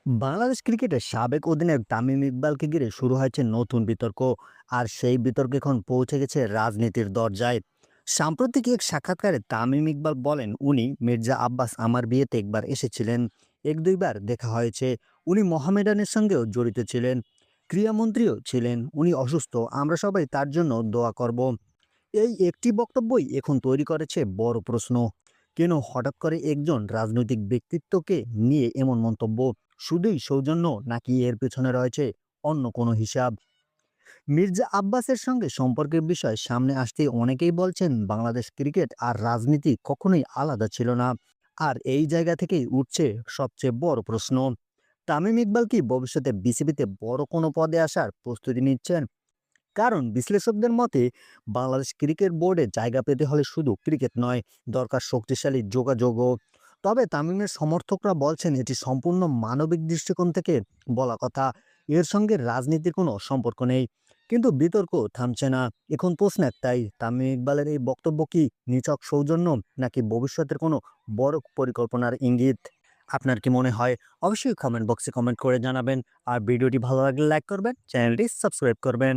বাংলাদেশ ক্রিকেটের সাবেক অধিনায়ক তামিম ইকবালকে ঘিরে শুরু হয়েছে নতুন বিতর্ক। আর সেই বিতর্ক এখন পৌঁছে গেছে রাজনীতির দরজায়। সাম্প্রতিক এক সাক্ষাৎকারে তামিম ইকবাল বলেন, উনি মির্জা আব্বাস আমার বিয়েতে একবার এসেছিলেন, এক দুইবার দেখা হয়েছে। উনি মোহামেডানের সঙ্গেও জড়িত ছিলেন, ক্রীড়ামন্ত্রীও ছিলেন। উনি অসুস্থ, আমরা সবাই তার জন্য দোয়া করব। এই একটি বক্তব্যই এখন তৈরি করেছে বড় প্রশ্ন। কেন হঠাৎ করে একজন রাজনৈতিক ব্যক্তিত্বকে নিয়ে এমন মন্তব্য? শুধুই সৌজন্য, নাকি এর পেছনে রয়েছে অন্য কোনো হিসাব? মির্জা আব্বাসের সঙ্গে সম্পর্কের বিষয় সামনে আসতেই অনেকেই বলছেন, বাংলাদেশ ক্রিকেট আর রাজনীতি কখনোই আলাদা ছিল না। আর এই জায়গা থেকেই উঠছে সবচেয়ে বড় প্রশ্ন, তামিম ইকবাল কি ভবিষ্যতে বিসিবিতে বড় কোনো পদে আসার প্রস্তুতি নিচ্ছেন? কারণ বিশ্লেষকদের মতে বাংলাদেশ ক্রিকেট বোর্ডে জায়গা পেতে হলে শুধু ক্রিকেট নয়, দরকার শক্তিশালী যোগাযোগও। তবে তামিমের সমর্থকরা বলছেন, এটি সম্পূর্ণ মানবিক দৃষ্টিকোণ থেকে বলা কথা, এর সঙ্গে রাজনীতির কোনো সম্পর্ক নেই। কিন্তু বিতর্ক থামছে না। এখন প্রশ্ন একটাই, তামিম ইকবালের এই বক্তব্য কি নিছক সৌজন্য, নাকি ভবিষ্যতের কোনো বড় পরিকল্পনার ইঙ্গিত? আপনার কি মনে হয়? অবশ্যই কমেন্ট বক্সে কমেন্ট করে জানাবেন। আর ভিডিওটি ভালো লাগলে লাইক করবেন, চ্যানেলটি সাবস্ক্রাইব করবেন।